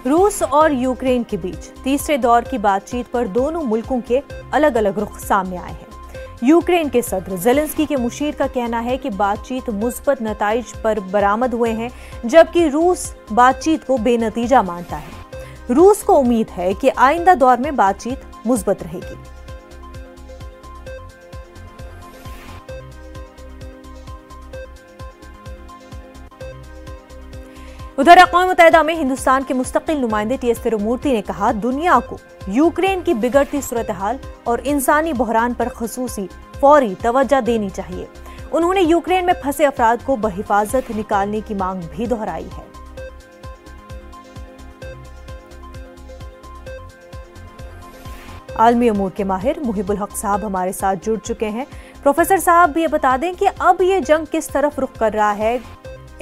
रूस और यूक्रेन के बीच तीसरे दौर की बातचीत पर दोनों मुल्कों के अलग अलग रुख सामने आए हैं। यूक्रेन के सदर ज़ेलेंस्की के मुशीर का कहना है कि बातचीत मुस्बत नताइज पर बरामद हुए हैं, जबकि रूस बातचीत को बेनतीजा मानता है। रूस को उम्मीद है कि आइंदा दौर में बातचीत मुस्बत रहेगी। उधर अक़वाम मुत्तहिदा में हिंदुस्तान के मुस्तकिल नुमाइंदे टी एस तिरुमूर्ति ने कहा, दुनिया को यूक्रेन की बिगड़ती सूरत हाल और इंसानी बहरान पर ख़ुसूसी फौरी तवज्जो देनी चाहिए। उन्होंने यूक्रेन में फंसे अफराद को बहिफाजत निकालने की मांग भी दोहराई है। आलमी अमूर के माहिर मुहिबुल हक साहब हमारे साथ जुड़ चुके हैं। प्रोफेसर साहब, भी ये बता दें कि अब ये जंग किस तरफ रुख कर रहा है।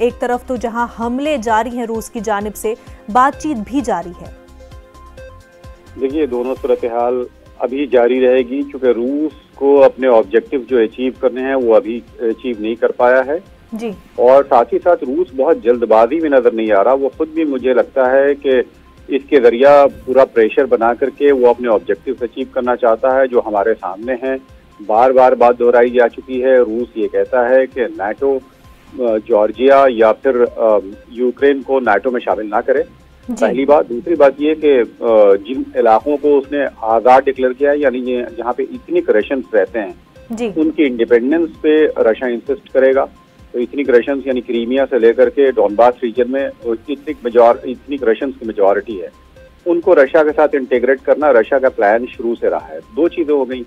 एक तरफ तो जहां हमले जारी हैं रूस की जानिब से, बातचीत भी जारी है। देखिए, दोनों सूरत हाल अभी जारी रहेगी, क्योंकि रूस को अपने ऑब्जेक्टिव जो अचीव करने हैं वो अभी अचीव नहीं कर पाया है जी। और साथ ही साथ रूस बहुत जल्दबाजी में नजर नहीं आ रहा। वो खुद भी, मुझे लगता है कि इसके जरिया पूरा प्रेशर बना करके वो अपने ऑब्जेक्टिव अचीव करना चाहता है, जो हमारे सामने हैं। बार बार बात दोहराई जा चुकी है। रूस ये कहता है कि नाटो जॉर्जिया या फिर यूक्रेन को नाटो में शामिल ना करे, पहली बात। दूसरी बात ये कि जिन इलाकों को उसने आज़ाद डिक्लेयर किया है, यानी जहाँ पे इथनिक रशियंस रहते हैं जी, उनकी इंडिपेंडेंस पे रशिया इंसिस्ट करेगा। तो इथनिक रशियंस यानी क्रीमिया से लेकर के डॉनबास रीजन में इथनिक रशियंस की मेजॉरिटी है, उनको रशिया के साथ इंटीग्रेट करना रशिया का प्लान शुरू से रहा है। दो चीजें हो गई।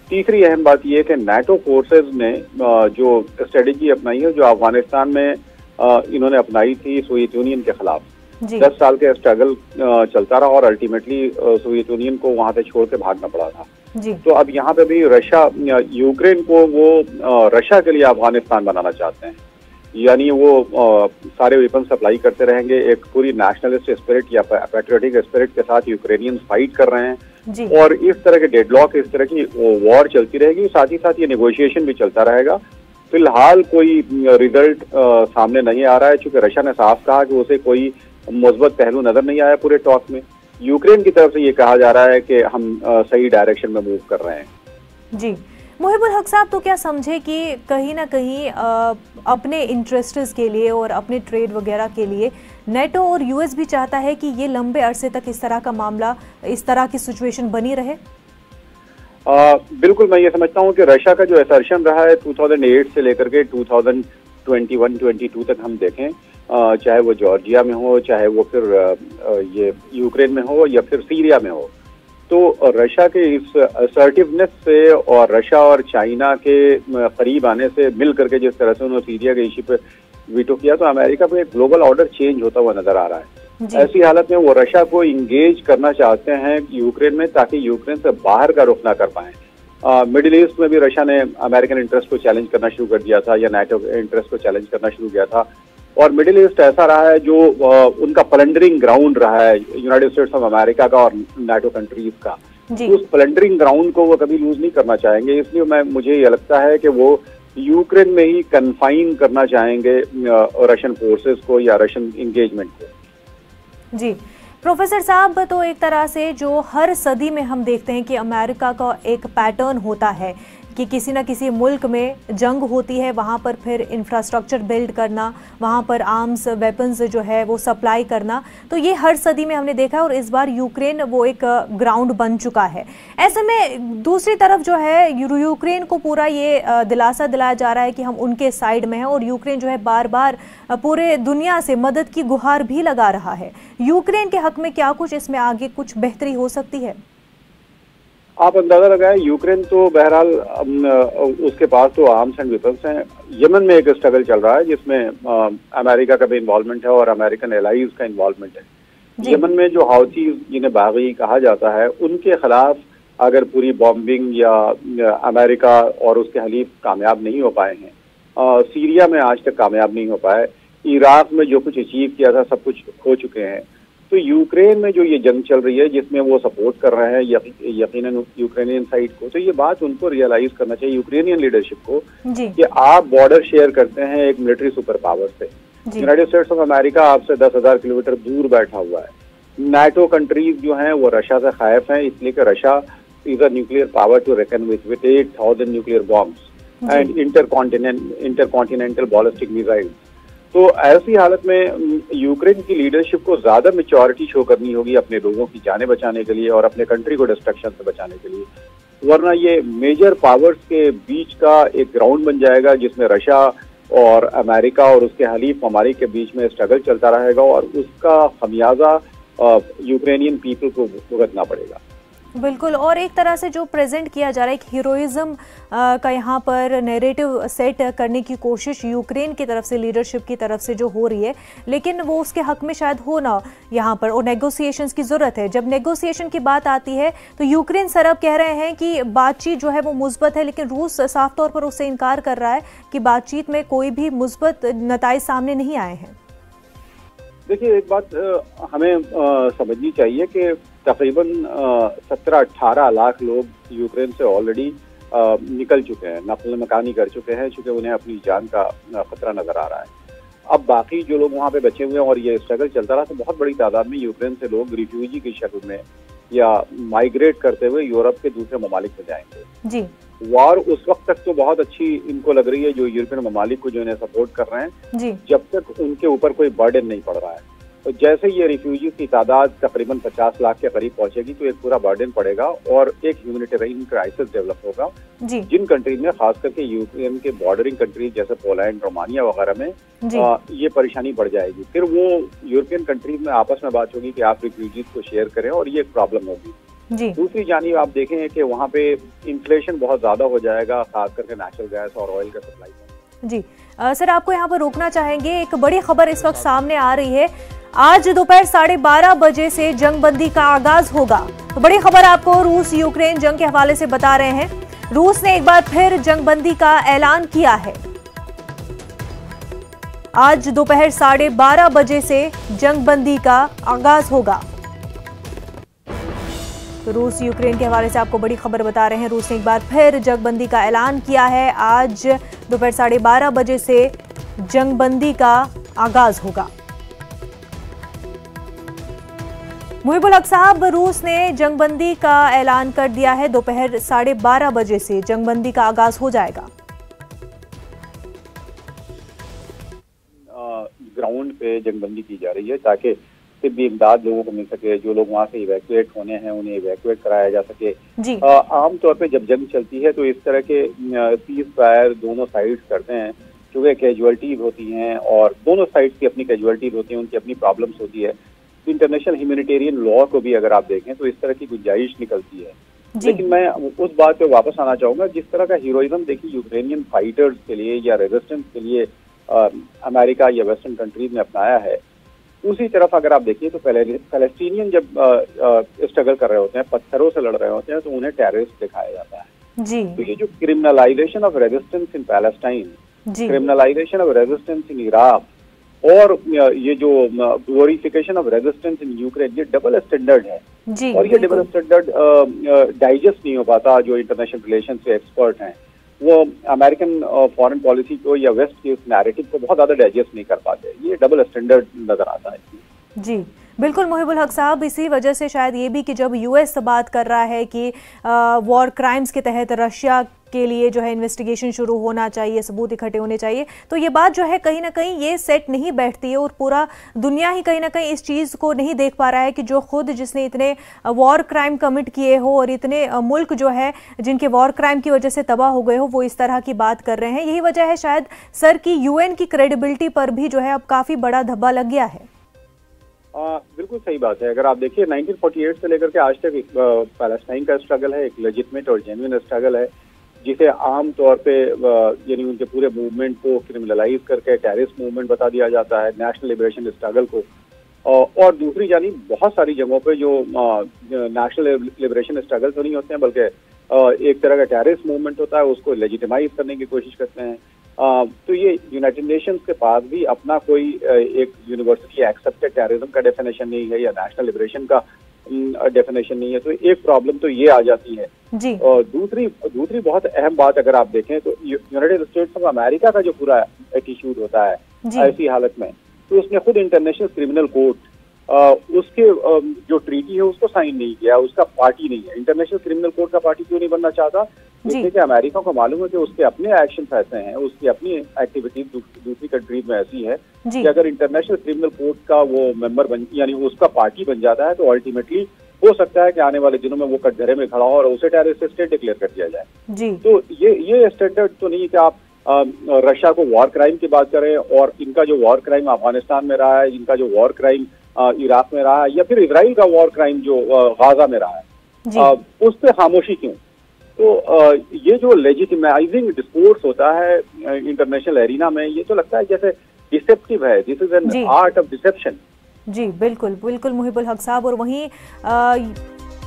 तीसरी अहम बात यह है कि नाटो फोर्सेज ने जो स्ट्रेटेजी अपनाई है, जो अफगानिस्तान में इन्होंने अपनाई थी सोवियत यूनियन के खिलाफ, 10 साल के स्ट्रगल चलता रहा और अल्टीमेटली सोवियत यूनियन को वहां से छोड़ के भागना पड़ा था जी। तो अब यहाँ पे भी रशिया यूक्रेन को वो रशिया के लिए अफगानिस्तान बनाना चाहते हैं, यानी वो सारे वेपन सप्लाई करते रहेंगे। एक पूरी नेशनलिस्ट स्पिरिट या पैट्रियोटिक स्पिरिट के साथ यूक्रेनियंस फाइट कर रहे हैं और इस तरह के डेडलॉक, इस तरह की वॉर चलती रहेगी। साथ ही साथ ये नेगोशिएशन भी चलता रहेगा। फिलहाल कोई रिजल्ट सामने नहीं आ रहा है, क्योंकि रशिया ने साफ कहा कि उसे कोई मुस्बत पहलू नजर नहीं आया पूरे टॉक में। यूक्रेन की तरफ से ये कहा जा रहा है कि हम सही डायरेक्शन में मूव कर रहे हैं जी। मुहिबुल हक साहब, तो क्या समझे कि कहीं ना कहीं अपने इंटरेस्ट्स के लिए और अपने ट्रेड वगैरह के लिए नेटो और यूएस भी चाहता है कि ये लंबे अरसे तक इस तरह का मामला, इस तरह की सिचुएशन बनी रहे? बिल्कुल, मैं ये समझता हूँ कि रशिया का जो असर्शन रहा है 2008 से लेकर के 2021-22 तक हम देखें, चाहे वो जॉर्जिया में हो, चाहे वो फिर ये यूक्रेन में हो या फिर सीरिया में हो, तो रशिया के इस असर्टिवनेस से और रशिया और चाइना के करीब आने से मिल करके जिस तरह से उन्होंने सीरिया के इश्यू पे वीटो किया, तो अमेरिका पे एक ग्लोबल ऑर्डर चेंज होता हुआ नजर आ रहा है। ऐसी हालत में वो रशिया को इंगेज करना चाहते हैं यूक्रेन में, ताकि यूक्रेन से बाहर का रुख ना कर पाए। मिडिल ईस्ट में भी रशिया ने अमेरिकन इंटरेस्ट को चैलेंज करना शुरू कर दिया था, या नाटो इंटरेस्ट को चैलेंज करना शुरू किया था। और मिडिल ईस्ट ऐसा रहा है जो उनका प्लंडरिंग ग्राउंड रहा है, यूनाइटेड स्टेट्स ऑफ अमेरिका का और नाटो कंट्रीज का। उस प्लंडरिंग ग्राउंड को वो कभी लूज नहीं करना चाहेंगे, इसलिए मुझे ये लगता है कि वो यूक्रेन में ही कन्फाइन करना चाहेंगे रशियन फोर्सेस को या रशियन इंगेजमेंट को जी। प्रोफेसर साहब, तो एक तरह से जो हर सदी में हम देखते हैं कि अमेरिका का एक पैटर्न होता है कि किसी न किसी मुल्क में जंग होती है, वहाँ पर फिर इंफ्रास्ट्रक्चर बिल्ड करना, वहाँ पर आर्म्स वेपन्स जो है वो सप्लाई करना, तो ये हर सदी में हमने देखा है और इस बार यूक्रेन वो एक ग्राउंड बन चुका है। ऐसे में दूसरी तरफ जो है यूक्रेन को पूरा ये दिलासा दिलाया जा रहा है कि हम उनके साइड में हैं और यूक्रेन जो है बार बार पूरे दुनिया से मदद की गुहार भी लगा रहा है। यूक्रेन के हक में क्या कुछ इसमें आगे कुछ बेहतरी हो सकती है? आप अंदाजा लगाएं, यूक्रेन तो बहरहाल उसके पास तो आर्म्स एंड वेपन्स हैं। यमन में एक स्ट्रगल चल रहा है जिसमें अमेरिका का भी इन्वॉल्वमेंट है और अमेरिकन एलाइज का इन्वॉल्वमेंट है। यमन में जो हाउथीज, जिन्हें बागी कहा जाता है, उनके खिलाफ अगर पूरी बॉम्बिंग या अमेरिका और उसके हलीफ कामयाब नहीं हो पाए हैं, सीरिया में आज तक कामयाब नहीं हो पाए, इराक में जो कुछ अचीव किया था सब कुछ खो चुके हैं, तो यूक्रेन में जो ये जंग चल रही है जिसमें वो सपोर्ट कर रहे हैं यकीनन यूक्रेनियन साइड को, तो ये बात उनको रियलाइज करना चाहिए यूक्रेनियन लीडरशिप को कि आप बॉर्डर शेयर करते हैं एक मिलिट्री सुपर पावर से। यूनाइटेड स्टेट्स ऑफ अमेरिका आपसे 10,000 किलोमीटर दूर बैठा हुआ है नाटो कंट्रीज जो हैं वो रशिया से खौफ हैं, इसलिए कि Russia is a nuclear power to reckon with 8,000 nuclear bombs and intercontinental ballistic missiles. तो ऐसी हालत में यूक्रेन की लीडरशिप को ज्यादा मेच्योरिटी शो करनी होगी अपने लोगों की जानें बचाने के लिए और अपने कंट्री को डिस्ट्रक्शन से बचाने के लिए, वरना ये मेजर पावर्स के बीच का एक ग्राउंड बन जाएगा जिसमें रशिया और अमेरिका और उसके हलीफ ममालिक के बीच में स्ट्रगल चलता रहेगा और उसका खमियाजा यूक्रेनियन पीपल को भुगतना पड़ेगा। बिल्कुल, और एक तरह से जो प्रेजेंट किया जा रहा है, एक हीरोइज्म का यहाँ पर नैरेटिव सेट करने की कोशिश यूक्रेन की तरफ से, लीडरशिप की तरफ से जो हो रही है, लेकिन वो उसके हक में शायद हो ना यहाँ पर, और नेगोशिएशंस की ज़रूरत है। जब नेगोशिएशन की बात आती है तो यूक्रेन सरब कह रहे हैं कि बातचीत जो है वो मुस्बत है, लेकिन रूस साफ तौर पर उससे इनकार कर रहा है कि बातचीत में कोई भी मुस्बत नताइज सामने नहीं आए हैं। देखिए, एक बात हमें समझनी चाहिए कि तकरीबन 17-18 लाख लोग यूक्रेन से ऑलरेडी निकल चुके हैं, नकल मकानी कर चुके हैं, चूंकि उन्हें अपनी जान का खतरा नजर आ रहा है। अब बाकी जो लोग वहाँ पे बचे हुए हैं और ये स्ट्रगल चलता रहा, तो बहुत बड़ी तादाद में यूक्रेन से लोग रिफ्यूजी की शक्ल में या माइग्रेट करते हुए यूरोप के दूसरे ममालिक में जाएंगे। जी, वार उस वक्त तक तो बहुत अच्छी इनको लग रही है जो यूरोपियन ममालिक को जो इन्हें सपोर्ट कर रहे हैं जी, जब तक उनके ऊपर कोई बर्डन नहीं पड़ रहा है। तो जैसे ये रिफ्यूजी की तादाद तकरीबन 50 लाख के करीब पहुंचेगी तो एक पूरा बर्डन पड़ेगा और एक ह्यूमैनिटेरियन क्राइसिस डेवलप होगा जी, जिन कंट्रीज में, खास करके यूक्रेन के बॉर्डरिंग कंट्रीज जैसे पोलैंड, रोमानिया वगैरह में ये परेशानी बढ़ जाएगी। फिर वो यूरोपियन कंट्रीज में आपस में बात होगी कि आप रिफ्यूजीज को शेयर करें और ये एक प्रॉब्लम होगी। जी। दूसरी जानिब आप देखें कि वहाँ पे इन्फ्लेशन बहुत ज्यादा हो जाएगा, खास करके नेचुरल गैस और ऑयल का सप्लाई। जी सर, आपको यहाँ पर रोकना चाहेंगे, एक बड़ी खबर इस वक्त सामने आ रही है। आज दोपहर 12:30 बजे से जंगबंदी का आगाज होगा। तो बड़ी खबर आपको रूस यूक्रेन जंग के हवाले से बता रहे हैं। रूस ने एक बार फिर जंगबंदी का ऐलान किया है। आज दोपहर 12:30 बजे से जंगबंदी का आगाज होगा। तो रूस यूक्रेन के हवाले से आपको बड़ी खबर बता रहे हैं। रूस ने एक बार फिर जंगबंदी का ऐलान किया है। आज दोपहर 12:30 बजे से जंगबंदी का आगाज होगा। मुहिबुल हक साहब, रूस ने जंगबंदी का ऐलान कर दिया है। दोपहर 12:30 बजे से जंगबंदी का आगाज हो जाएगा। ग्राउंड पे जंगबंदी की जा रही है ताकि तिब्बी इमदाद लोगों को मिल सके, जो लोग वहाँ से इवैक्यूएट होने हैं उन्हें इवैक्यूएट कराया जा सके। आमतौर पे जब जंग चलती है तो इस तरह के सीज फायर दोनों साइड्स करते हैं, क्योंकि कैजुअलिटीज होती हैं और दोनों साइड्स की अपनी कैजुअलिटीज होती हैं, उनकी अपनी प्रॉब्लम्स होती है। इंटरनेशनल ह्यूमैनिटेरियन लॉ को भी अगर आप देखें तो इस तरह की गुंजाइश निकलती है। लेकिन मैं उस बात पे वापस आना चाहूंगा, जिस तरह का हीरोइज्म देखिए यूक्रेनियन फाइटर्स के लिए या रेजिस्टेंस के लिए अमेरिका या वेस्टर्न कंट्रीज ने अपनाया है, उसी तरफ अगर आप देखिए तो पैलेस्टीनियन जब स्ट्रगल कर रहे होते हैं, पत्थरों से लड़ रहे होते हैं, तो उन्हें टेररिस्ट दिखाया जाता है। जी। तो ये जो criminalisation of resistance in Palestine, criminalisation of resistance in Iraq और ये जो glorification of resistance in Ukraine, ये डबल स्टैंडर्ड है। जी, और ये डबल स्टैंडर्ड डाइजेस्ट नहीं हो पाता। जो इंटरनेशनल रिलेशन से एक्सपर्ट हैं वो अमेरिकन फॉरेन पॉलिसी को या वेस्ट के उस नैरेटिव को बहुत ज्यादा डाइजेस्ट नहीं कर पाते। ये डबल स्टैंडर्ड नजर आता है। जी बिल्कुल मुहिबुल हक साहब, इसी वजह से शायद ये भी कि जब यूएस बात कर रहा है कि वॉर क्राइम्स के तहत रशिया के लिए जो है इन्वेस्टिगेशन शुरू होना चाहिए, सबूत इकट्ठे होने चाहिए, तो ये बात जो है कहीं ना कहीं ये सेट नहीं बैठती है और पूरा दुनिया ही कहीं ना कहीं इस चीज़ को नहीं देख पा रहा है कि जो खुद जिसने इतने वॉर क्राइम कमिट किए हो और इतने मुल्क जो है जिनके वॉर क्राइम की वजह से तबाह हो गए हो, वो इस तरह की बात कर रहे हैं। यही वजह है शायद सर की यूएन की क्रेडिबिलिटी पर भी जो है अब काफ़ी बड़ा धब्बा लग गया है। बिल्कुल सही बात है। अगर आप देखिए 1948 से लेकर के आज तक पैलेस्टाइन का स्ट्रगल है, एक लेजिटमेट और जेन्युइन स्ट्रगल है, जिसे आम तौर पे यानी उनके पूरे मूवमेंट को क्रिमिनलाइज करके टेररिस्ट मूवमेंट बता दिया जाता है, नेशनल लिबरेशन स्ट्रगल को। और दूसरी जानी बहुत सारी जगहों पे जो नेशनल लिबरेशन स्ट्रगल तो नहीं होते हैं, बल्कि एक तरह का टेररिस्ट मूवमेंट होता है, उसको लेजिटिमाइज करने की कोशिश करते हैं। तो ये यूनाइटेड नेशंस के पास भी अपना कोई एक यूनिवर्सली एक्सेप्टेड टेररिज्म का डेफिनेशन नहीं है या नेशनल लिबरेशन का डेफिनेशन नहीं है। तो एक प्रॉब्लम तो ये आ जाती है जी। और दूसरी बहुत अहम बात अगर आप देखें तो यूनाइटेड स्टेट्स ऑफ अमेरिका का जो पूरा एटीट्यूड होता है ऐसी हालत में, तो उसने खुद इंटरनेशनल क्रिमिनल कोर्ट उसके जो ट्रीटी है उसको साइन नहीं किया, उसका पार्टी नहीं है। इंटरनेशनल क्रिमिनल कोर्ट का पार्टी क्यों नहीं बनना चाहता? जैसे कि अमेरिका को मालूम है कि उसके अपने एक्शन ऐसे हैं, उसकी अपनी एक्टिविटीज दूसरी कंट्रीज में ऐसी है कि अगर इंटरनेशनल क्रिमिनल कोर्ट का वो मेंबर बन यानी उसका पार्टी बन जाता है तो अल्टीमेटली हो सकता है कि आने वाले दिनों में वो कटघरे में खड़ा हो और उसे टेररिस्ट स्टेट डिक्लेयर कर दिया जाए। तो ये स्टैंडर्ड तो नहीं है कि आप रशिया को वॉर क्राइम की बात करें और इनका जो वॉर क्राइम अफगानिस्तान में रहा है, इनका जो वॉर क्राइम इराक में रहा है, या फिर इजराइल का वॉर क्राइम जो गाजा में रहा है, उस पर खामोशी क्यों? तो ये जो लेजिटिमाइजिंग डिस्कोर्स होता है इंटरनेशनल एरिना में, ये तो लगता है जैसे डिसेप्टिव है। This is an art of deception. जी बिल्कुल बिल्कुल मुहिबुल हक साहब। और वहीं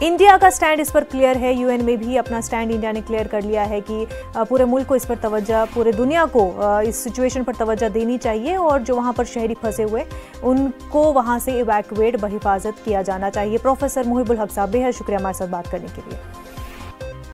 इंडिया का स्टैंड इस पर क्लियर है, यूएन में भी अपना स्टैंड इंडिया ने क्लियर कर लिया है कि पूरे मुल्क को इस पर तवज्जो, पूरे दुनिया को इस सिचुएशन पर तवज्जो देनी चाहिए और जो वहां पर शहरी फंसे हुए उनको वहां से इवैक्यूएट बहिफाजत किया जाना चाहिए। प्रोफेसर मुहिबुल हक साहब, बेहद शुक्रिया हमारे साथ बात करने के लिए।